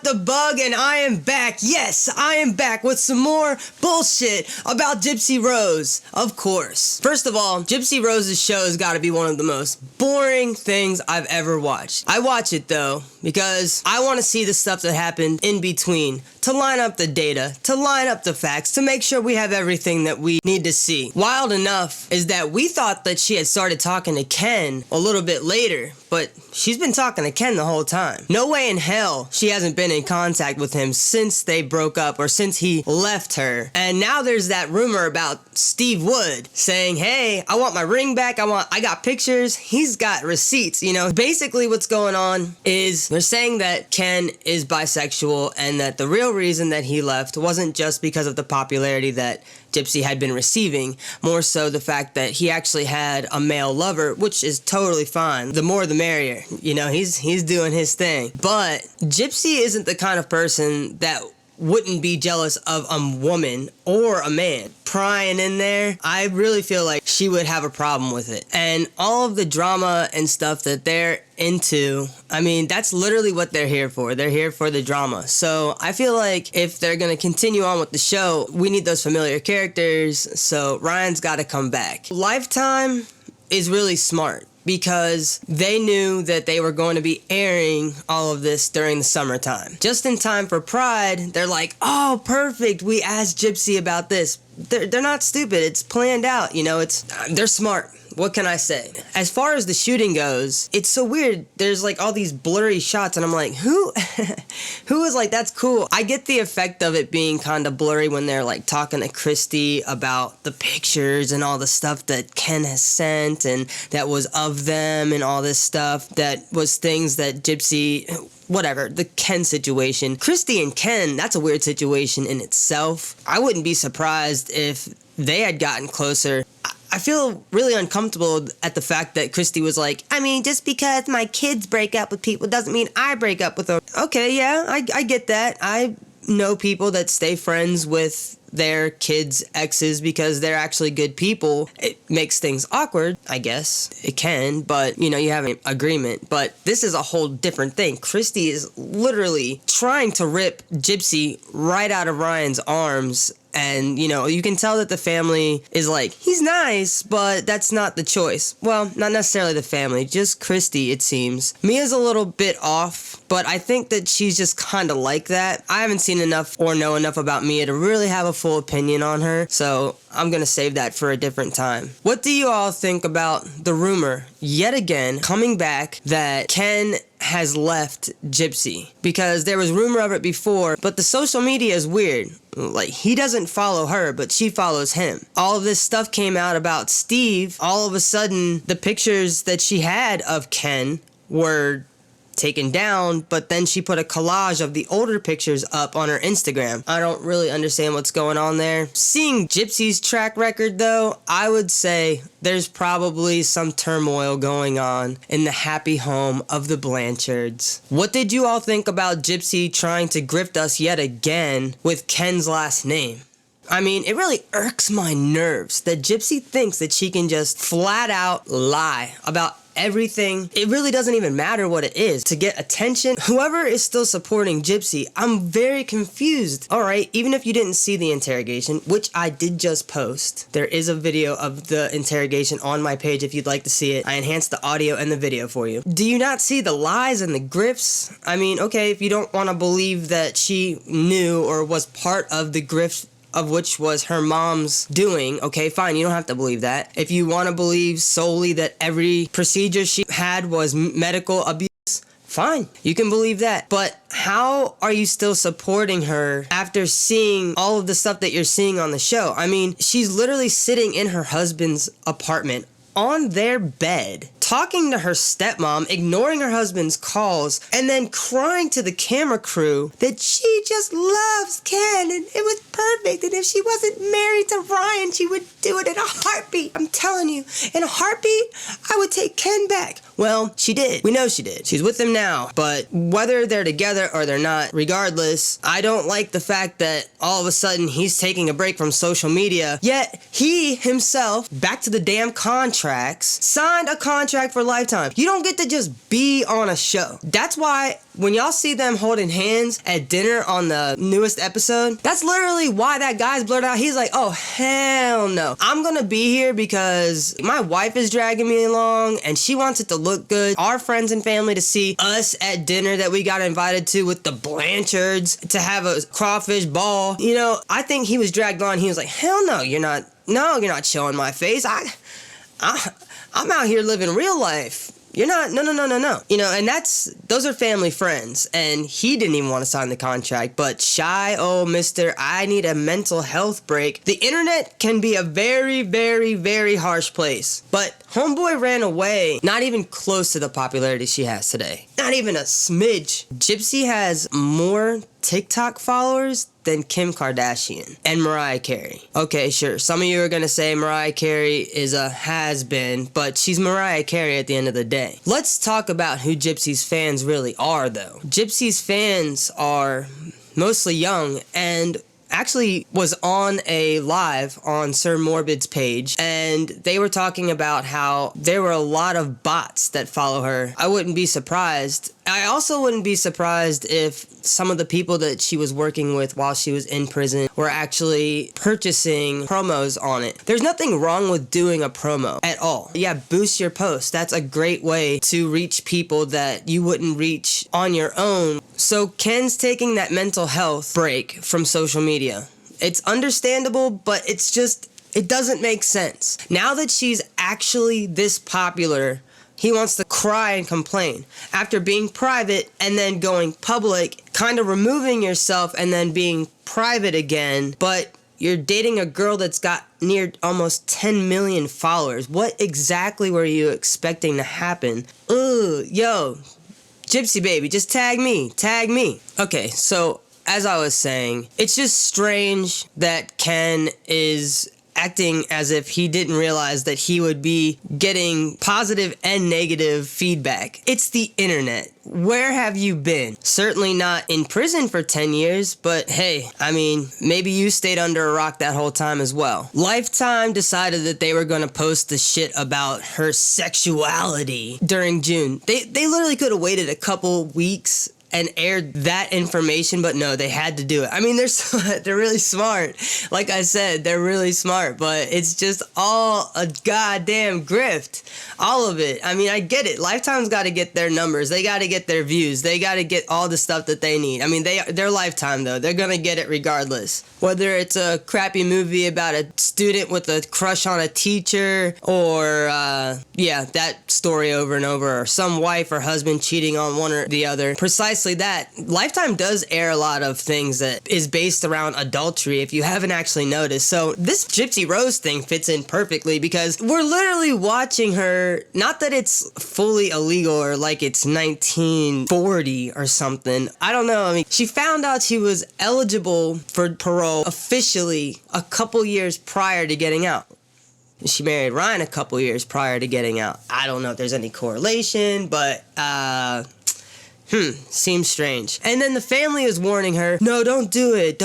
WhatDaBuG, and I am back. Yes, I am back with some more bullshit about Gypsy Rose, of course. First of all, Gypsy Rose's show has got to be one of the most boring things I've ever watched. I watch it though because I want to see the stuff that happened in between, to line up the data, to line up the facts, to make sure we have everything that we need to see. Wild enough is that we thought that she had started talking to Ken a little bit later, but she's been talking to Ken the whole time. No way in hell she hasn't been in contact with him since they broke up or since he left her. And now there's that rumor about Steve Wood saying, hey, I want my ring back, I got pictures, he's got receipts, you know. Basically what's going on is they're saying that Ken is bisexual and that the real reason that he left wasn't just because of the popularity that Gypsy had been receiving, more so the fact that he actually had a male lover, which is totally fine. The more the merrier. You know, he's doing his thing. But Gypsy isn't the kind of person that wouldn't be jealous of a woman or a man prying in there. I really feel like she would have a problem with it. And all of the drama and stuff that they're into, I mean, that's literally what they're here for. They're here for the drama. So I feel like if they're gonna continue on with the show, we need those familiar characters, so Ryan's gotta come back. Lifetime is really smart, because they knew that they were going to be airing all of this during the summertime. Just in time for Pride, they're like, oh, perfect, we asked Gypsy about this. They're not stupid, it's planned out, you know, they're smart. What can I say? As far as the shooting goes, it's so weird. There's like all these blurry shots and I'm like, who is like, that's cool. I get the effect of it being kind of blurry when they're like talking to Christy about the pictures and all the stuff that Ken has sent and that was of them and all this stuff that was things that Gypsy, whatever, the Ken situation. Christy and Ken, that's a weird situation in itself. I wouldn't be surprised if they had gotten closer. I feel really uncomfortable at the fact that Christy was like, I mean, just because my kids break up with people doesn't mean I break up with them. Okay, yeah, I get that. I know people that stay friends with their kids' exes because they're actually good people. It makes things awkward, I guess. It can, but, you know, you have an agreement. But this is a whole different thing. Christy is literally trying to rip Gypsy right out of Ryan's arms. And, you know, you can tell that the family is like, he's nice, but that's not the choice. Well, not necessarily the family, just Christy, it seems. Mia's a little bit off, but I think that she's just kind of like that. I haven't seen enough or know enough about Mia to really have a full opinion on her, so I'm gonna save that for a different time. What do you all think about the rumor, yet again, coming back, that Ken has left Gypsy? Because there was rumor of it before, but the social media is weird. Like, he doesn't follow her, but she follows him. All of this stuff came out about Steve. All of a sudden, the pictures that she had of Ken were taken down, but then she put a collage of the older pictures up on her Instagram. I don't really understand what's going on there. Seeing Gypsy's track record though, I would say there's probably some turmoil going on in the happy home of the Blanchards. What did you all think about Gypsy trying to grift us yet again with Ken's last name? I mean, it really irks my nerves that Gypsy thinks that she can just flat out lie about everything. It really doesn't even matter what it is to get attention. Whoever is still supporting Gypsy, I'm very confused. Alright, even if you didn't see the interrogation, which I did just post, there is a video of the interrogation on my page if you'd like to see it. I enhanced the audio and the video for you. Do you not see the lies and the grifts? I mean, okay, if you don't want to believe that she knew or was part of the grift of which was her mom's doing, okay, fine, you don't have to believe that. If you want to believe solely that every procedure she had was medical abuse, fine, you can believe that. But how are you still supporting her after seeing all of the stuff that you're seeing on the show? I mean, she's literally sitting in her husband's apartment on their bed, talking to her stepmom, ignoring her husband's calls, and then crying to the camera crew that she just loves Ken and it was perfect, and if she wasn't married to Ryan, she would do it in a heartbeat. I'm telling you, in a heartbeat, I would take Ken back. Well, she did. We know she did. She's with him now. But whether they're together or they're not, regardless, I don't like the fact that all of a sudden he's taking a break from social media, yet he himself, back to the damn contracts, signed a contract contract for Lifetime. You don't get to just be on a show. That's why when y'all see them holding hands at dinner on the newest episode, that's literally why that guy's blurred out. He's like, oh, hell no. I'm gonna be here because my wife is dragging me along and she wants it to look good. Our friends and family to see us at dinner that we got invited to with the Blanchards to have a crawfish ball. You know, I think he was dragged on. He was like, hell no, you're not showing my face. I'm out here living real life. You're not, no. You know, and those are family friends, and he didn't even want to sign the contract, but shy, oh, mister, I need a mental health break. The internet can be a very, very, very harsh place, but homeboy ran away, not even close to the popularity she has today. Not even a smidge. Gypsy has more TikTok followers than Kim Kardashian and Mariah Carey. Okay, sure. Some of you are gonna say Mariah Carey is a has-been, but she's Mariah Carey at the end of the day. Let's talk about who Gypsy's fans really are, though. Gypsy's fans are mostly young and actually was on a live on Sir Morbid's page, and they were talking about how there were a lot of bots that follow her. I wouldn't be surprised. I also wouldn't be surprised if some of the people that she was working with while she was in prison were actually purchasing promos on it. There's nothing wrong with doing a promo at all. Yeah, boost your post. That's a great way to reach people that you wouldn't reach on your own. So Ken's taking that mental health break from social media. It's understandable, but it doesn't make sense. Now that she's actually this popular, he wants to cry and complain. After being private and then going public, kind of removing yourself and then being private again, but you're dating a girl that's got near almost 10 million followers. What exactly were you expecting to happen? Ugh, yo, Gypsy baby, just tag me. Okay, so as I was saying, it's just strange that Ken is acting as if he didn't realize that he would be getting positive and negative feedback. It's the internet. Where have you been? Certainly not in prison for 10 years, but hey, I mean, maybe you stayed under a rock that whole time as well. Lifetime decided that they were gonna post the shit about her sexuality during June. They literally could have waited a couple weeks and aired that information, but no, they had to do it. I mean, they're really smart. Like I said, they're really smart, but it's just all a goddamn grift. All of it. I mean, I get it. Lifetime's got to get their numbers. They got to get their views. They got to get all the stuff that they need. I mean, they're Lifetime, though. They're going to get it regardless. Whether it's a crappy movie about a student with a crush on a teacher, or, that story over and over, or some wife or husband cheating on one or the other. Precisely that. Lifetime does air a lot of things that is based around adultery, if you haven't actually noticed. So this Gypsy Rose thing fits in perfectly because we're literally watching her, not that it's fully illegal or like it's 1940 or something. I don't know. I mean, she found out she was eligible for parole officially a couple years prior to getting out. She married Ryan a couple years prior to getting out. I don't know if there's any correlation, but seems strange. And then the family is warning her, no, don't do it.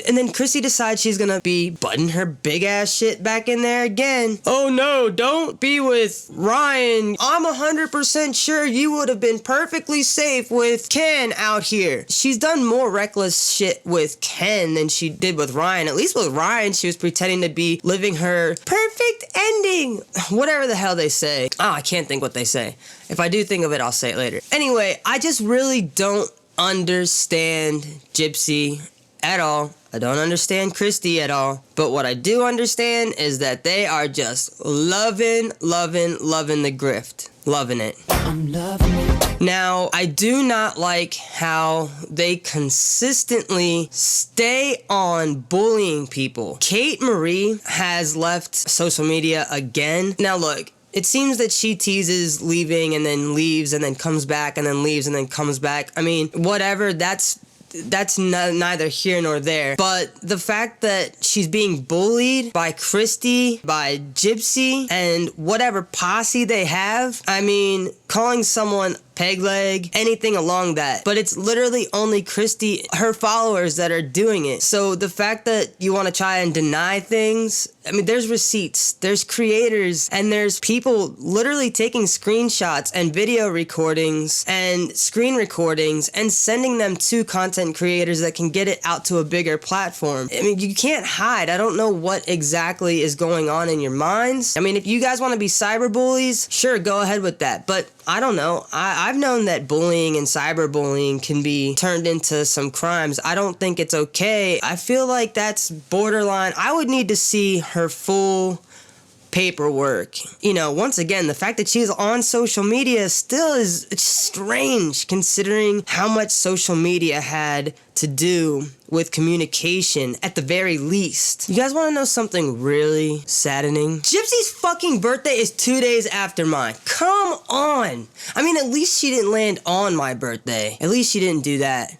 And then Christy decides she's gonna be butting her big ass shit back in there again. Oh no, don't be with Ryan. I'm 100% sure you would have been perfectly safe with Ken out here. She's done more reckless shit with Ken than she did with Ryan. At least with Ryan, she was pretending to be living her perfect ending. Whatever the hell they say. Oh, I can't think what they say. If I do think of it, I'll say it later. Anyway, I just really don't understand Gypsy at all. I don't understand Christy at all. But what I do understand is that they are just loving the grift. Loving it. I'm loving it. Now, I do not like how they consistently stay on bullying people. Kate Marie has left social media again. Now look, it seems that she teases leaving and then leaves and then comes back and then leaves and then comes back. I mean, whatever, that's neither here nor there. But the fact that she's being bullied by Christy, by Gypsy, and whatever posse they have, I mean, calling someone peg leg, anything along that. But it's literally only Christy, her followers, that are doing it. So the fact that you want to try and deny things, I mean, there's receipts, there's creators, and there's people literally taking screenshots and video recordings and screen recordings and sending them to content creators that can get it out to a bigger platform. I mean, you can't hide. I don't know what exactly is going on in your minds. I mean, if you guys want to be cyberbullies, sure, go ahead with that. But I don't know. I've known that bullying and cyberbullying can be turned into some crimes. I don't think it's okay. I feel like that's borderline. I would need to see her full paperwork. You know, once again, the fact that she's on social media still is strange, considering how much social media had to do with communication at the very least. You guys want to know something really saddening? Gypsy's fucking birthday is 2 days after mine. Come on! I mean, at least she didn't land on my birthday. At least she didn't do that.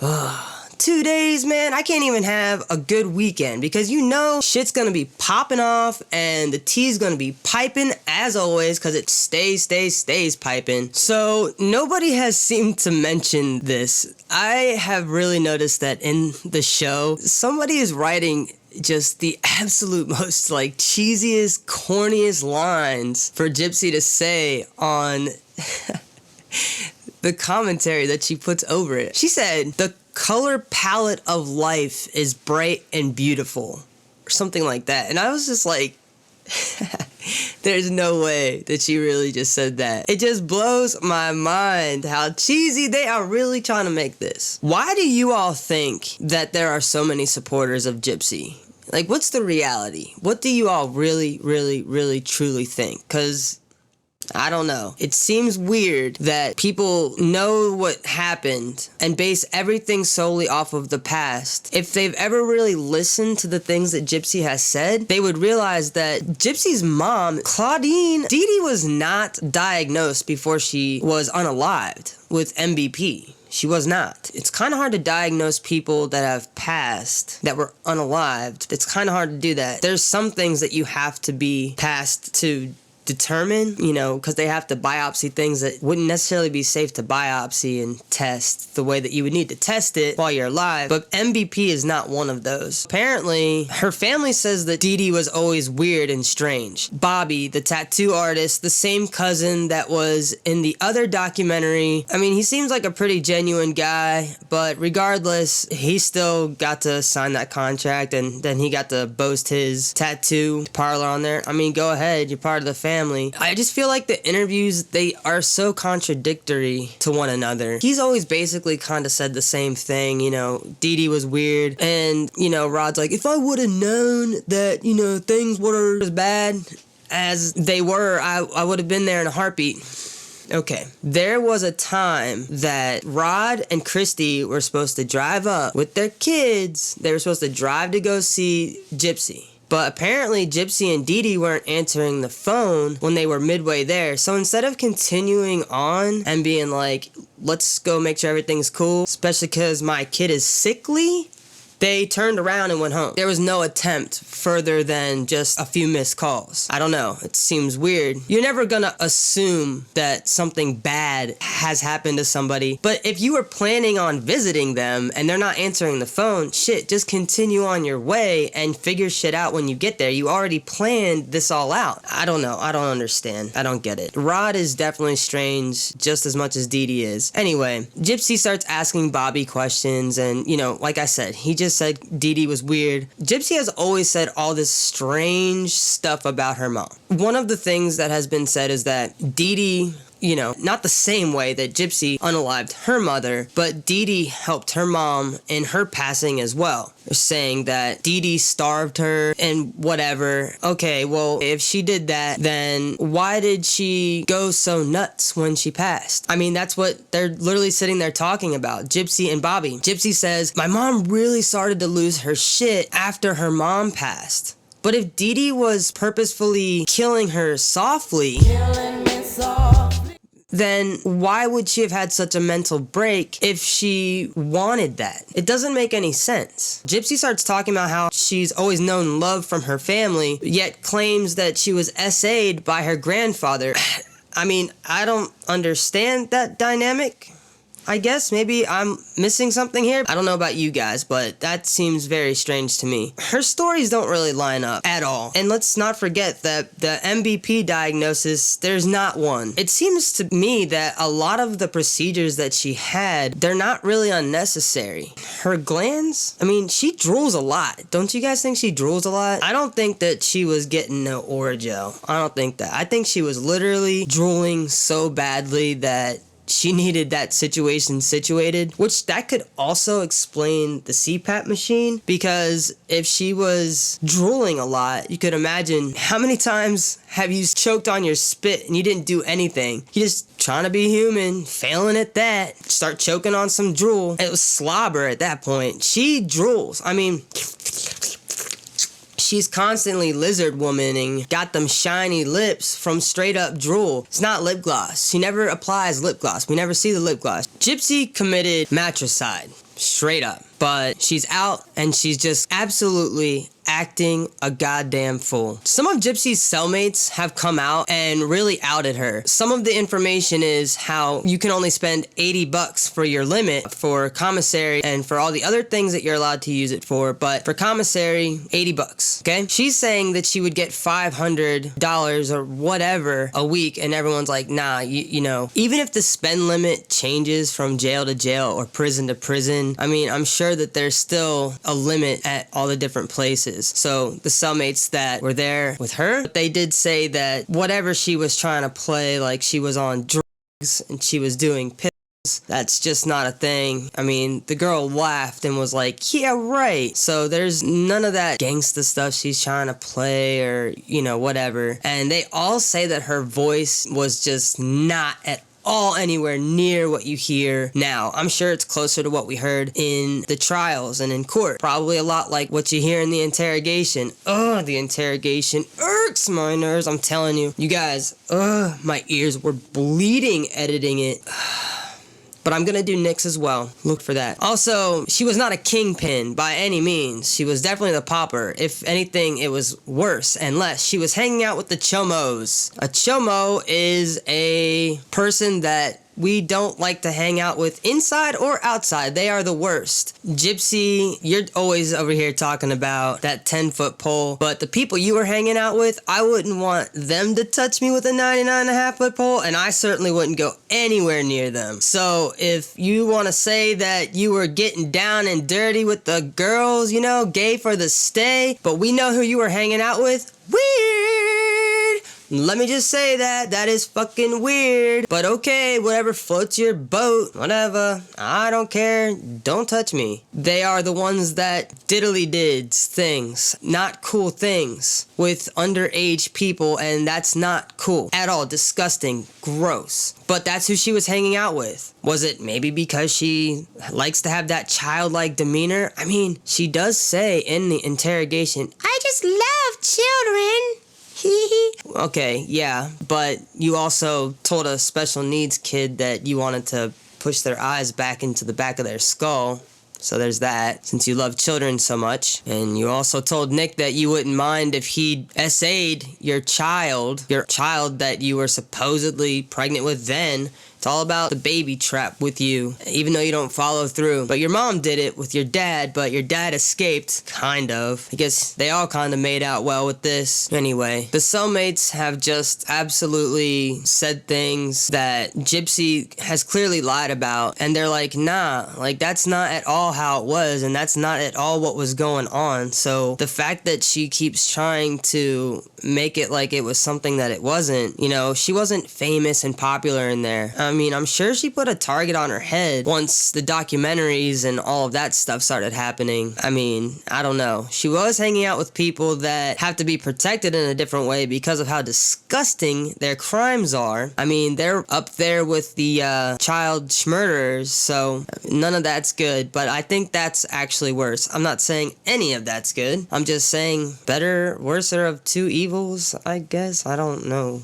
Ugh. 2 days, man. I can't even have a good weekend because you know shit's gonna be popping off and the tea's gonna be piping as always because it stays piping. So nobody has seemed to mention this. I have really noticed that in the show, somebody is writing just the absolute most like cheesiest, corniest lines for Gypsy to say on the commentary that she puts over it. She said, "The color palette of life is bright and beautiful," or something like that. And I was just like, there's no way that she really just said that. It just blows my mind how cheesy they are really trying to make this. Why do you all think that there are so many supporters of Gypsy? Like, what's the reality? What do you all really, truly think? Because I don't know. It seems weird that people know what happened and base everything solely off of the past. If they've ever really listened to the things that Gypsy has said, they would realize that Gypsy's mom, Claudine, Dee Dee was not diagnosed before she was unalived with MBP. She was not. It's kind of hard to diagnose people that have passed that were unalived. It's kind of hard to do that. There's some things that you have to be passed to determine, you know, because they have to biopsy things that wouldn't necessarily be safe to biopsy and test the way that you would need to test it while you're alive. But MVP is not one of those. Apparently, her family says that Dee Dee was always weird and strange. Bobby, the tattoo artist, the same cousin that was in the other documentary, I mean, he seems like a pretty genuine guy, but regardless, he still got to sign that contract and then he got to boast his tattoo parlor on there. I mean, go ahead, you're part of the family. I just feel like the interviews, they are so contradictory to one another. He's always basically kind of said the same thing, you know, Dee Dee was weird, and, you know, Rod's like, if I would have known that, you know, things were as bad as they were, I would have been there in a heartbeat. Okay, there was a time that Rod and Christy were supposed to drive up with their kids. They were supposed to drive to go see Gypsy. But apparently Gypsy and Dee Dee weren't answering the phone when they were midway there. So instead of continuing on and being like, let's go make sure everything's cool, especially because my kid is sickly, they turned around and went home. There was no attempt further than just a few missed calls. I don't know. It seems weird. You're never gonna assume that something bad has happened to somebody. But if you were planning on visiting them and they're not answering the phone, shit, just continue on your way and figure shit out when you get there. You already planned this all out. I don't know. I don't understand. I don't get it. Rod is definitely strange just as much as Dee Dee is. Anyway, Gypsy starts asking Bobby questions and, you know, like I said, he just said Dee Dee was weird. Gypsy has always said all this strange stuff about her mom. One of the things that has been said is that Dee Dee, you know, not the same way that Gypsy unalived her mother, but Dee Dee helped her mom in her passing as well. They're saying that Dee Dee starved her and whatever. Okay, well, if she did that, then why did she go so nuts when she passed? I mean, that's what they're literally sitting there talking about, Gypsy and Bobby. Gypsy says, my mom really started to lose her shit after her mom passed. But if Dee Dee was purposefully killing her softly, then why would she have had such a mental break if she wanted that? It doesn't make any sense. Gypsy starts talking about how she's always known love from her family, yet claims that she was SA'd by her grandfather. I mean, I don't understand that dynamic. I guess maybe I'm missing something here. I don't know about you guys, but that seems very strange to me. Her stories don't really line up at all. And let's not forget that the MVP diagnosis, there's not one. It seems to me that a lot of the procedures that she had, they're not really unnecessary. Her glands? I mean, she drools a lot. Don't you guys think she drools a lot? I don't think that she was getting no Orajel. I don't think that. I think she was literally drooling so badly that she needed that situation situated, which that could also explain the CPAP machine, because if she was drooling a lot, you could imagine how many times have you choked on your spit and you didn't do anything. You just trying to be human, failing at that, start choking on some drool. It was slobber at that point. She drools. I mean, she's constantly lizard womaning, got them shiny lips from straight up drool. It's not lip gloss. She never applies lip gloss. We never see the lip gloss. Gypsy committed matricide, straight up. But she's out and she's just absolutely acting a goddamn fool. Some of Gypsy's cellmates have come out and really outed her. Some of the information is how you can only spend $80 for your limit for commissary and for all the other things that you're allowed to use it for, but for commissary, $80, okay? She's saying that she would get $500 or whatever a week, and everyone's like, nah, you know, even if the spend limit changes from jail to jail or prison to prison, I mean, I'm sure that there's still a limit at all the different places. So the cellmates that were there with her, they did say that whatever she was trying to play, like she was on drugs and she was doing pills, that's just not a thing. I mean, the girl laughed and was like, yeah, right. So there's none of that gangsta stuff she's trying to play or, you know, whatever. And they all say that her voice was just not at all anywhere near what you hear now. I'm sure it's closer to what we heard in the trials and in court. Probably a lot like what you hear in the interrogation. Ugh, the interrogation irks my nerves. I'm telling you. You guys, my ears were bleeding editing it. But I'm gonna do Nick's as well. Look for that. Also, she was not a kingpin by any means. She was definitely the popper. If anything, it was worse and less. She was hanging out with the chomos. A chomo is a person that we don't like to hang out with inside or outside. They are the worst. Gypsy, you're always over here talking about that 10-foot pole, but the people you were hanging out with, I wouldn't want them to touch me with a 99.5-foot pole, and I certainly wouldn't go anywhere near them. So if you want to say that you were getting down and dirty with the girls, you know, gay for the stay, but we know who you were hanging out with, weird. Let me just say that is fucking weird. But okay, whatever floats your boat, whatever. I don't care. Don't touch me. They are the ones that diddly did things, not cool things with underage people, and that's not cool at all. Disgusting, gross. But that's who she was hanging out with. Was it maybe because she likes to have that childlike demeanor? I mean, she does say in the interrogation, I just love children. Okay, yeah, but you also told a special needs kid that you wanted to push their eyes back into the back of their skull. So there's that, since you love children so much. And you also told Nick that you wouldn't mind if he SA'd your child that you were supposedly pregnant with then. It's all about the baby trap with you, even though you don't follow through. But your mom did it with your dad, but your dad escaped, kind of. I guess they all kind of made out well with this. Anyway, the cellmates have just absolutely said things that Gypsy has clearly lied about. And they're like, nah, like that's not at all how it was, and that's not at all what was going on. So the fact that she keeps trying to make it like it was something that it wasn't, you know, she wasn't famous and popular in there. I mean, I'm sure she put a target on her head once the documentaries and all of that stuff started happening. I mean, I don't know. She was hanging out with people that have to be protected in a different way because of how disgusting their crimes are. I mean, they're up there with the child murderers, so none of that's good, but I think that's actually worse. I'm not saying any of that's good. I'm just saying better, worser of two evils, I guess. I don't know.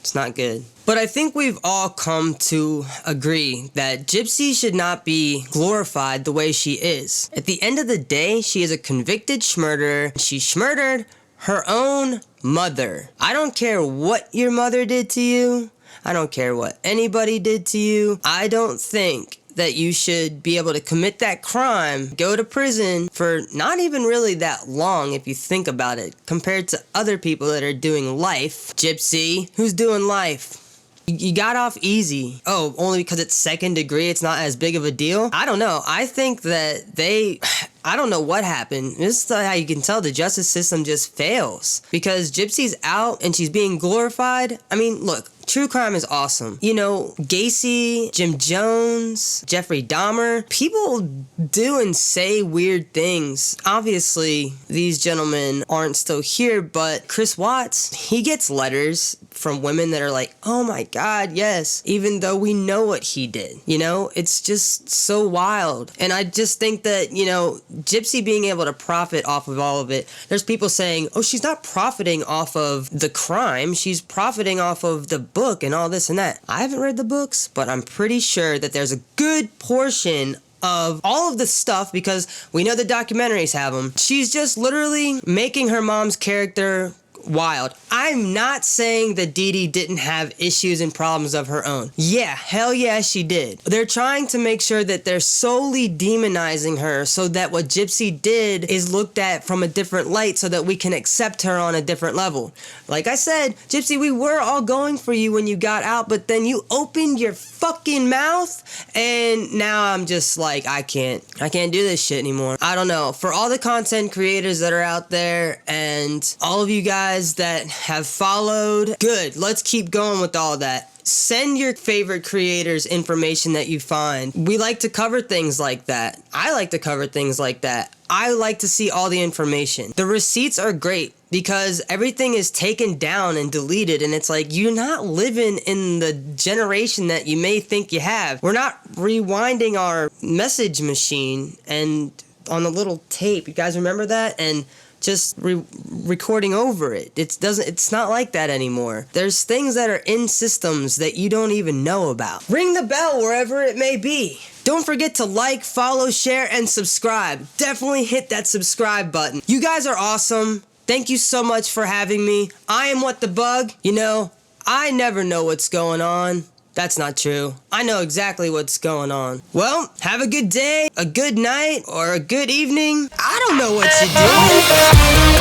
It's not good. But I think we've all come to agree that Gypsy should not be glorified the way she is. At the end of the day, she is a convicted schmurderer. She schmurdered her own mother. I don't care what your mother did to you. I don't care what anybody did to you. I don't think that you should be able to commit that crime, go to prison for not even really that long if you think about it, compared to other people that are doing life. Gypsy, who's doing life? You got off easy. Oh, only because it's second degree, it's not as big of a deal? I don't know. I think that I don't know what happened. This is how you can tell the justice system just fails. Because Gypsy's out and she's being glorified. I mean, look, true crime is awesome. You know, Gacy, Jim Jones, Jeffrey Dahmer, people do and say weird things. Obviously, these gentlemen aren't still here, but Chris Watts, he gets letters from women that are like, oh my God, yes, even though we know what he did. You know, it's just so wild. And I just think that, you know, Gypsy being able to profit off of all of it, there's people saying, oh, she's not profiting off of the crime, she's profiting off of the book and all this and that. I haven't read the books, but I'm pretty sure that there's a good portion of all of the stuff, because we know the documentaries have them. She's just literally making her mom's character wild. I'm not saying that Dee Dee didn't have issues and problems of her own. Yeah, hell yeah, she did. They're trying to make sure that they're solely demonizing her so that what Gypsy did is looked at from a different light so that we can accept her on a different level. Like I said, Gypsy, we were all going for you when you got out, but then you opened your fucking mouth and now I'm just like, I can't do this shit anymore. I don't know. For all the content creators that are out there and all of you guys that have followed, good. Let's keep going with all that. Send your favorite creators information that you find. We like to cover things like that. I like to cover things like that. I like to see all the information. The receipts are great because everything is taken down and deleted, and it's like you're not living in the generation that you may think you have. We're not rewinding our message machine and on the little tape. You guys remember that? And just recording over it. It's not like that anymore. There's things that are in systems that you don't even know about. Ring the bell wherever it may be. Don't forget to like, follow, share, and subscribe. Definitely hit that subscribe button. You guys are awesome. Thank you so much for having me. I am WhatDaBuG. You know, I never know what's going on. That's not true. I know exactly what's going on. Well, have a good day, a good night, or a good evening. I don't know what you're doing.